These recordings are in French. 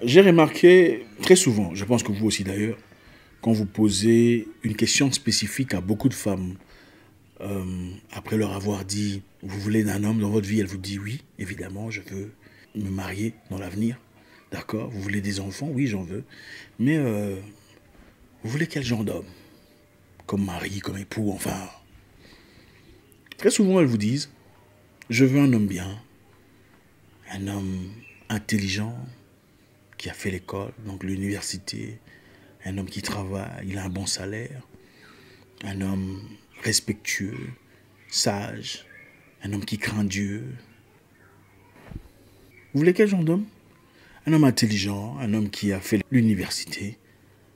J'ai remarqué très souvent, je pense que vous aussi d'ailleurs, quand vous posez une question spécifique à beaucoup de femmes, après leur avoir dit, vous voulez d'un homme dans votre vie, elle vous dit oui, évidemment, je veux me marier dans l'avenir. D'accord. Vous voulez des enfants? Oui, j'en veux. Mais vous voulez quel genre d'homme? Comme mari, comme époux, enfin. Très souvent, elles vous disent, je veux un homme bien, un homme intelligent, qui a fait l'école, donc l'université, un homme qui travaille, il a un bon salaire, un homme respectueux, sage, un homme qui craint Dieu. Vous voulez quel genre d'homme? Un homme intelligent, un homme qui a fait l'université,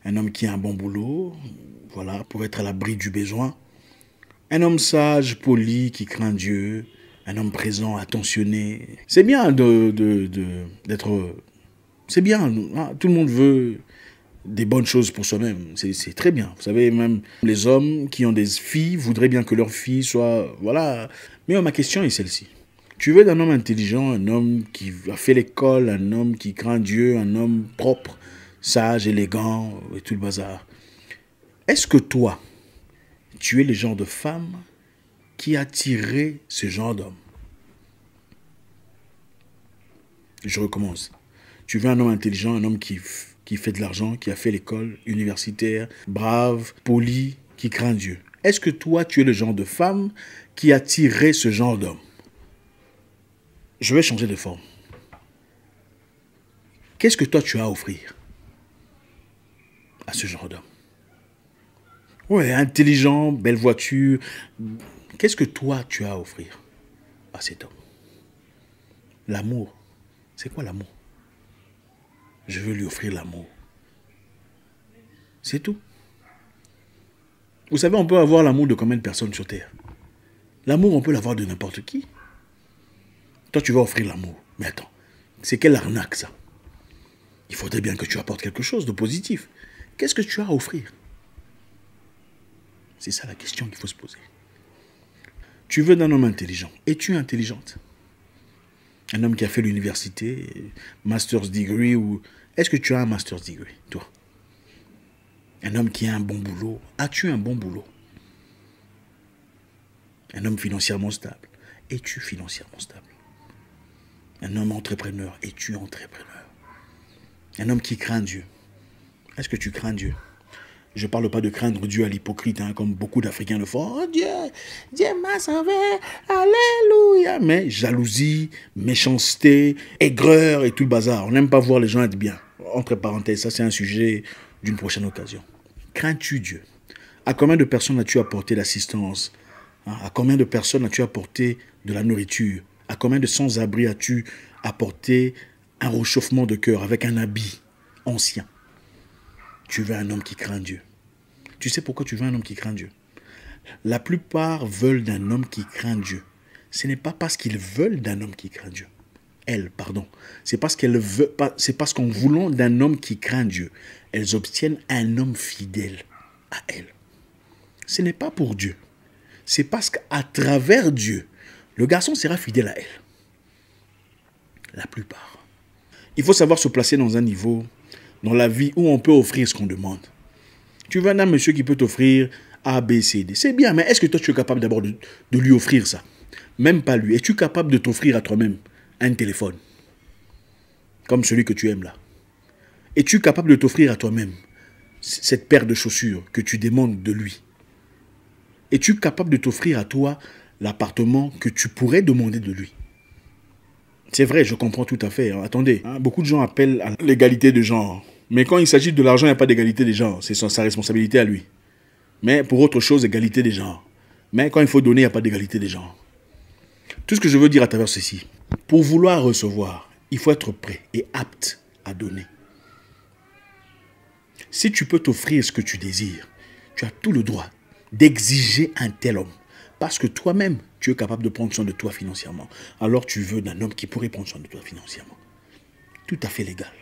un homme qui a un bon boulot, voilà, pour être à l'abri du besoin. Un homme sage, poli, qui craint Dieu, un homme présent, attentionné. C'est bien d'être... C'est bien, hein, tout le monde veut des bonnes choses pour soi-même. C'est très bien. Vous savez, même les hommes qui ont des filles voudraient bien que leur fille soit... Voilà. Mais ma question est celle-ci. Tu veux d'un homme intelligent, un homme qui a fait l'école, un homme qui craint Dieu, un homme propre, sage, élégant et tout le bazar. Est-ce que toi, tu es le genre de femme qui attirerait ce genre d'homme? Je recommence. Tu veux un homme intelligent, un homme qui fait de l'argent, qui a fait l'école universitaire, brave, poli, qui craint Dieu. Est-ce que toi, tu es le genre de femme qui attirerait ce genre d'homme? Je vais changer de forme. Qu'est-ce que toi, tu as à offrir à ce genre d'homme? Ouais, intelligent, belle voiture. Qu'est-ce que toi, tu as à offrir à cet homme? L'amour. C'est quoi l'amour? Je veux lui offrir l'amour. C'est tout. Vous savez, on peut avoir l'amour de combien de personnes sur Terre? L'amour, on peut l'avoir de n'importe qui. Toi, tu vas offrir l'amour. Mais attends, c'est quelle arnaque ça? Il faudrait bien que tu apportes quelque chose de positif. Qu'est-ce que tu as à offrir? C'est ça la question qu'il faut se poser. Tu veux d'un homme intelligent. Es-tu intelligente? Un homme qui a fait l'université, master's degree ou... Est-ce que tu as un master's degree, toi? Un homme qui a un bon boulot. As-tu un bon boulot? Un homme financièrement stable. Es-tu financièrement stable? Un homme entrepreneur. Es-tu entrepreneur? Un homme qui craint Dieu. Est-ce que tu crains Dieu? Je ne parle pas de craindre Dieu à l'hypocrite, hein, comme beaucoup d'Africains le font. Oh Dieu, Dieu m'a sauvé, alléluia. Mais jalousie, méchanceté, aigreur et tout le bazar. On n'aime pas voir les gens être bien. Entre parenthèses, ça c'est un sujet d'une prochaine occasion. Crains-tu Dieu? À combien de personnes as-tu apporté l'assistance? À combien de personnes as-tu apporté de la nourriture? À combien de sans-abri as-tu apporté un réchauffement de cœur avec un habit ancien? Tu veux un homme qui craint Dieu. Tu sais pourquoi tu veux un homme qui craint Dieu? La plupart veulent d'un homme qui craint Dieu. Ce n'est pas parce qu'ils veulent d'un homme qui craint Dieu. Elles, pardon. C'est parce qu'en voulant d'un homme qui craint Dieu, elles obtiennent un homme fidèle à elles. Ce n'est pas pour Dieu. C'est parce qu'à travers Dieu, le garçon sera fidèle à elle. La plupart. Il faut savoir se placer dans un niveau dans la vie où on peut offrir ce qu'on demande. Tu veux un monsieur qui peut t'offrir A, B, C, D. C'est bien, mais est-ce que toi tu es capable d'abord de lui offrir ça? Même pas lui. Es-tu capable de t'offrir à toi-même un téléphone? Comme celui que tu aimes là. Es-tu capable de t'offrir à toi-même cette paire de chaussures que tu demandes de lui? Es-tu capable de t'offrir à toi l'appartement que tu pourrais demander de lui? C'est vrai, je comprends tout à fait. Attendez, beaucoup de gens appellent à l'égalité de genre. Mais quand il s'agit de l'argent, il n'y a pas d'égalité des genres. C'est sa responsabilité à lui. Mais pour autre chose, égalité des genres. Mais quand il faut donner, il n'y a pas d'égalité des genres. Tout ce que je veux dire à travers ceci, pour vouloir recevoir, il faut être prêt et apte à donner. Si tu peux t'offrir ce que tu désires, tu as tout le droit d'exiger un tel homme. Parce que toi-même, tu es capable de prendre soin de toi financièrement. Alors tu veux d'un homme qui pourrait prendre soin de toi financièrement. Tout à fait légal.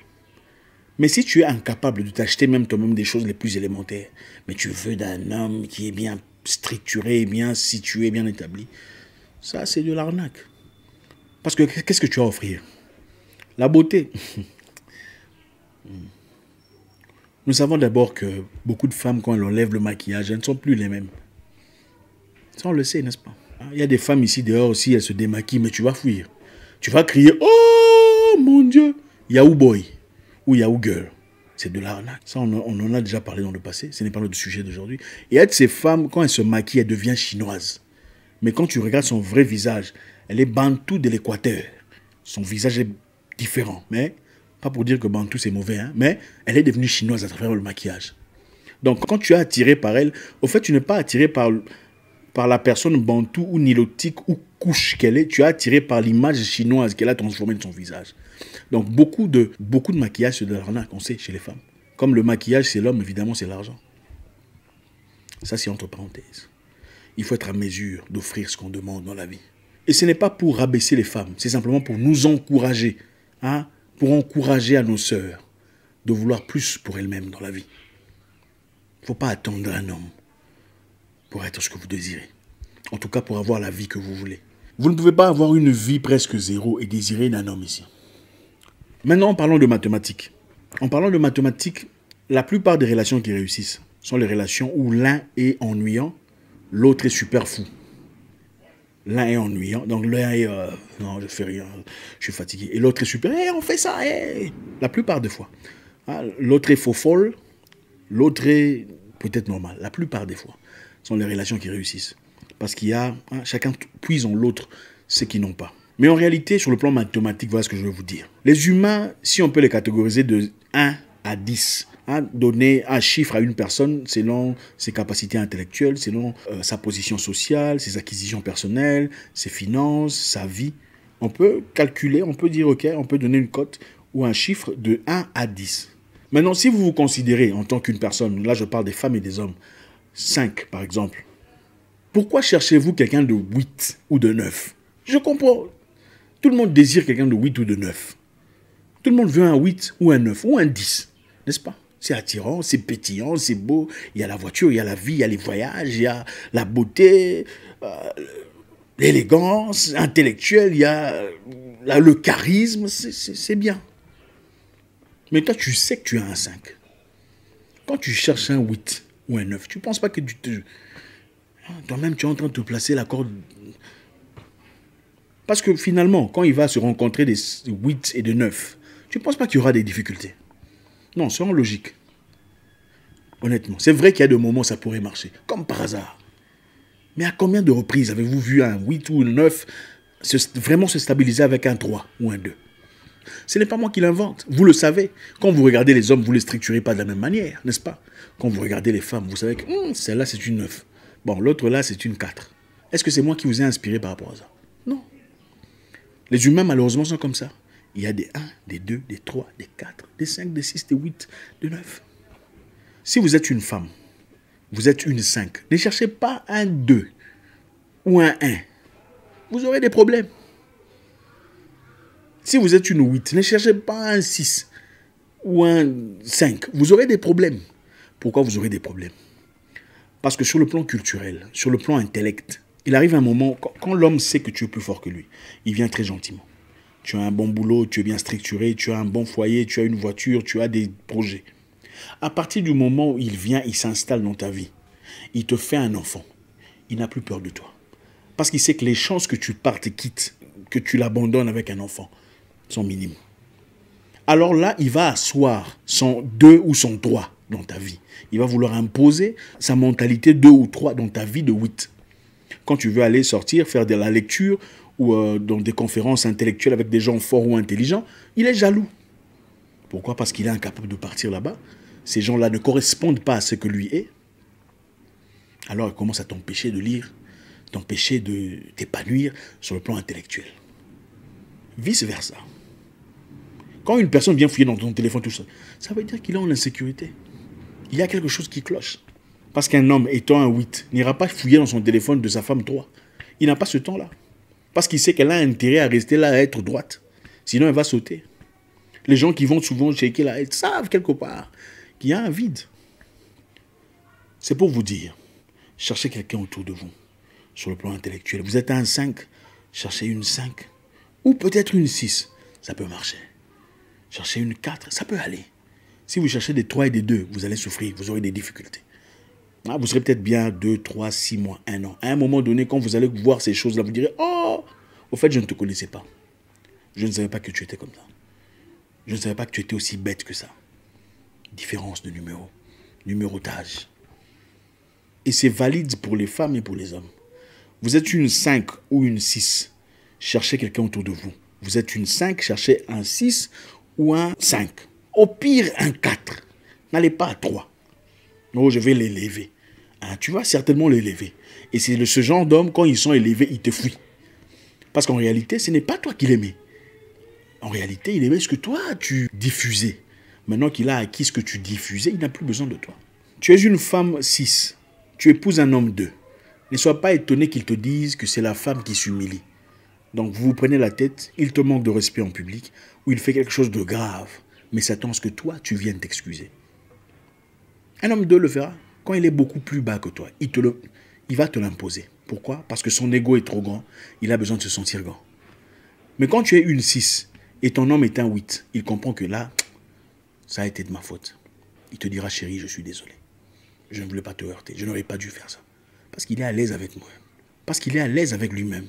Mais si tu es incapable de t'acheter même toi-même des choses les plus élémentaires, mais tu veux d'un homme qui est bien structuré, bien situé, bien établi, ça c'est de l'arnaque. Parce que qu'est-ce que tu as à offrir? La beauté. Nous savons d'abord que beaucoup de femmes, quand elles enlèvent le maquillage, elles ne sont plus les mêmes. Ça, on le sait, n'est-ce pas? Il y a des femmes ici dehors aussi, elles se démaquillent, mais tu vas fuir. Tu vas crier, oh mon Dieu, Yahoo Boy ou Yahoo Girl. C'est de l'arnaque. Ça, on en a déjà parlé dans le passé. Ce n'est pas notre sujet d'aujourd'hui. Et être ces femmes, quand elles se maquillent, elles deviennent chinoises. Mais quand tu regardes son vrai visage, elle est bantou de l'Équateur. Son visage est différent. Mais, pas pour dire que bantou c'est mauvais, hein, mais elle est devenue chinoise à travers le maquillage. Donc, quand tu es attiré par elle, au fait, tu n'es pas attiré par la personne bantou ou nilotique ou couche qu'elle est. Tu es attiré par l'image chinoise qu'elle a transformée de son visage. Donc, beaucoup de maquillage, c'est de l'arnaque, on sait, chez les femmes. Comme le maquillage, c'est l'homme, évidemment, c'est l'argent. Ça, c'est entre parenthèses. Il faut être à mesure d'offrir ce qu'on demande dans la vie. Et ce n'est pas pour rabaisser les femmes, c'est simplement pour nous encourager, hein, pour encourager à nos sœurs de vouloir plus pour elles-mêmes dans la vie. Il ne faut pas attendre un homme pour être ce que vous désirez. En tout cas, pour avoir la vie que vous voulez. Vous ne pouvez pas avoir une vie presque zéro et désirer un homme ici. Maintenant, parlons de mathématiques. En parlant de mathématiques, la plupart des relations qui réussissent sont les relations où l'un est ennuyant, l'autre est super fou. L'un est ennuyant, donc l'un est non, je fais rien, je suis fatigué. Et l'autre est super, on fait ça, la plupart des fois. Hein, l'autre est faux folle, l'autre est peut-être normal. La plupart des fois sont les relations qui réussissent. Parce qu'il y a, chacun puise en l'autre ce qu'ils n'ont pas. Mais en réalité, sur le plan mathématique, voilà ce que je veux vous dire. Les humains, si on peut les catégoriser de 1 à 10, donner un chiffre à une personne selon ses capacités intellectuelles, selon sa position sociale, ses acquisitions personnelles, ses finances, sa vie. On peut calculer, on peut dire, ok, on peut donner une cote ou un chiffre de 1 à 10. Maintenant, si vous vous considérez en tant qu'une personne, là je parle des femmes et des hommes, 5 par exemple, pourquoi cherchez-vous quelqu'un de 8 ou de 9? Je comprends. Tout le monde désire quelqu'un de 8 ou de 9. Tout le monde veut un 8 ou un 9 ou un 10, n'est-ce pas? C'est attirant, c'est pétillant, c'est beau. Il y a la voiture, il y a la vie, il y a les voyages, il y a la beauté, l'élégance intellectuelle, il y a le charisme, c'est bien. Mais toi, tu sais que tu as un 5. Quand tu cherches un 8 ou un 9, tu ne penses pas que tu te... Toi-même, tu es en train de te placer la corde... Parce que finalement, quand il va se rencontrer des 8 et des 9, tu ne penses pas qu'il y aura des difficultés? Non, c'est en logique. Honnêtement, c'est vrai qu'il y a des moments où ça pourrait marcher, comme par hasard. Mais à combien de reprises avez-vous vu un 8 ou un 9 vraiment se stabiliser avec un 3 ou un 2? Ce n'est pas moi qui l'invente, vous le savez. Quand vous regardez les hommes, vous ne les structurez pas de la même manière, n'est-ce pas? Quand vous regardez les femmes, vous savez que celle-là c'est une 9. Bon, l'autre là c'est une 4. Est-ce que c'est moi qui vous ai inspiré par rapport à ça? Non. Les humains malheureusement sont comme ça. Il y a des 1, des 2, des 3, des 4, des 5, des 6, des 8, des 9. Si vous êtes une femme, vous êtes une 5, ne cherchez pas un 2 ou un 1. Vous aurez des problèmes. Si vous êtes une 8, ne cherchez pas un 6 ou un 5. Vous aurez des problèmes. Pourquoi vous aurez des problèmes? Parce que sur le plan culturel, sur le plan intellect, il arrive un moment, quand l'homme sait que tu es plus fort que lui, il vient très gentiment. Tu as un bon boulot, tu es bien structuré, tu as un bon foyer, tu as une voiture, tu as des projets. À partir du moment où il vient, il s'installe dans ta vie, il te fait un enfant, il n'a plus peur de toi. Parce qu'il sait que les chances que tu partes et quittes, que tu l'abandonnes avec un enfant, sont minimes. Alors là, il va asseoir son 2 ou son 3 dans ta vie. Il va vouloir imposer sa mentalité 2 ou 3 dans ta vie de 8. Quand tu veux aller sortir, faire de la lecture ou dans des conférences intellectuelles avec des gens forts ou intelligents, il est jaloux. Pourquoi? Parce qu'il est incapable de partir là-bas. Ces gens-là ne correspondent pas à ce que lui est. Alors il commence à t'empêcher de lire, t'empêcher de t'épanouir sur le plan intellectuel. Vice-versa. Quand une personne vient fouiller dans ton téléphone, tout ça, ça veut dire qu'il est en insécurité. Il y a quelque chose qui cloche. Parce qu'un homme étant un 8 n'ira pas fouiller dans son téléphone de sa femme 3. Il n'a pas ce temps-là. Parce qu'il sait qu'elle a intérêt à rester là, à être droite. Sinon, elle va sauter. Les gens qui vont souvent checker là, ils savent quelque part qu'il y a un vide. C'est pour vous dire, cherchez quelqu'un autour de vous, sur le plan intellectuel. Vous êtes un 5, cherchez une 5. Ou peut-être une 6, ça peut marcher. Cherchez une 4, ça peut aller. Si vous cherchez des 3 et des 2, vous allez souffrir, vous aurez des difficultés. Ah, vous serez peut-être bien 2, 3, 6 mois, 1 an. À un moment donné, quand vous allez voir ces choses-là, vous direz, oh, au fait, je ne te connaissais pas. Je ne savais pas que tu étais comme ça. Je ne savais pas que tu étais aussi bête que ça. Différence de numéro, numérotage. Et c'est valide pour les femmes et pour les hommes. Vous êtes une 5 ou une 6, cherchez quelqu'un autour de vous. Vous êtes une 5, cherchez un 6 ou un 5. Au pire, un 4. N'allez pas à 3. Non, je vais l'élever. Hein, tu vas certainement l'élever. Et c'est ce genre d'hommes, quand ils sont élevés, ils te fuient. Parce qu'en réalité, ce n'est pas toi qui l'aimais. En réalité, il aimait ce que toi, tu diffusais. Maintenant qu'il a acquis ce que tu diffusais, il n'a plus besoin de toi. Tu es une femme 6. Tu épouses un homme 2. Ne sois pas étonné qu'ils te disent que c'est la femme qui s'humilie. Donc vous vous prenez la tête, il te manque de respect en public, ou il fait quelque chose de grave, mais s'attend à ce que toi, tu viennes t'excuser. Un homme 2 le fera quand il est beaucoup plus bas que toi. Il va te l'imposer. Pourquoi? Parce que son ego est trop grand, il a besoin de se sentir grand. Mais quand tu es une 6 et ton homme est un 8, il comprend que là, ça a été de ma faute. Il te dira, chérie, je suis désolé. Je ne voulais pas te heurter, je n'aurais pas dû faire ça. Parce qu'il est à l'aise avec moi. Parce qu'il est à l'aise avec lui-même.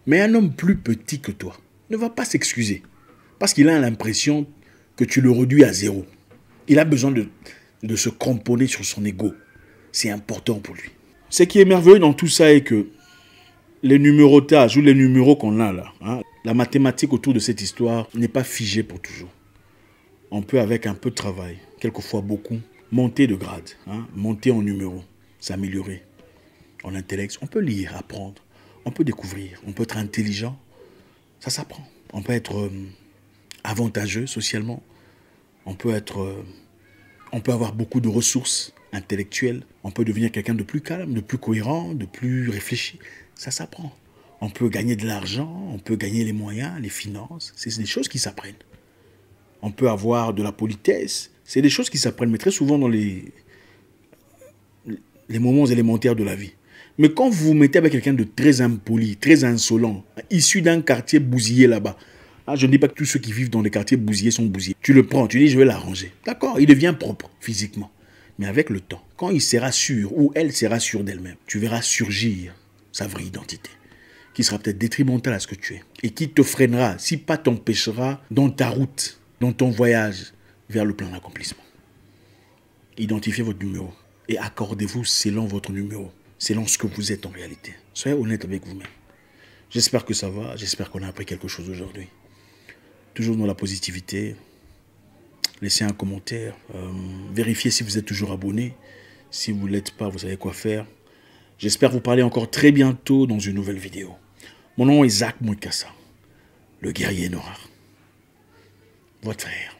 Mais un homme plus petit que toi ne va pas s'excuser. Parce qu'il a l'impression que tu le réduis à 0. Il a besoin de se cramponner sur son ego. C'est important pour lui. Ce qui est merveilleux dans tout ça est que les numérotages ou les numéros qu'on a là, hein, la mathématique autour de cette histoire n'est pas figée pour toujours. On peut, avec un peu de travail, quelquefois beaucoup, monter de grade, hein, monter en numéro, s'améliorer en intellect. On peut lire, apprendre, on peut découvrir, on peut être intelligent, ça s'apprend. On peut être avantageux socialement, on peut avoir beaucoup de ressources intellectuelles, on peut devenir quelqu'un de plus calme, de plus cohérent, de plus réfléchi. Ça s'apprend. On peut gagner de l'argent, on peut gagner les moyens, les finances. C'est des choses qui s'apprennent. On peut avoir de la politesse. C'est des choses qui s'apprennent, mais très souvent dans les moments élémentaires de la vie. Mais quand vous vous mettez avec quelqu'un de très impoli, très insolent, issu d'un quartier bousillé là-bas, je ne dis pas que tous ceux qui vivent dans les quartiers bousillés sont bousillés. Tu le prends, tu dis je vais l'arranger. D'accord, il devient propre physiquement. Mais avec le temps, quand il sera sûr ou elle sera sûre d'elle-même, tu verras surgir sa vraie identité, qui sera peut-être détrimentale à ce que tu es, et qui te freinera, si pas t'empêchera dans ta route, dans ton voyage vers le plein accomplissement. Identifiez votre numéro et accordez-vous selon votre numéro, selon ce que vous êtes en réalité. Soyez honnête avec vous-même. J'espère que ça va, j'espère qu'on a appris quelque chose aujourd'hui. Toujours dans la positivité. Laissez un commentaire. Vérifiez si vous êtes toujours abonné. Si vous ne l'êtes pas, vous savez quoi faire. J'espère vous parler encore très bientôt dans une nouvelle vidéo. Mon nom est Zach Moukassa, le guerrier noir. Votre frère.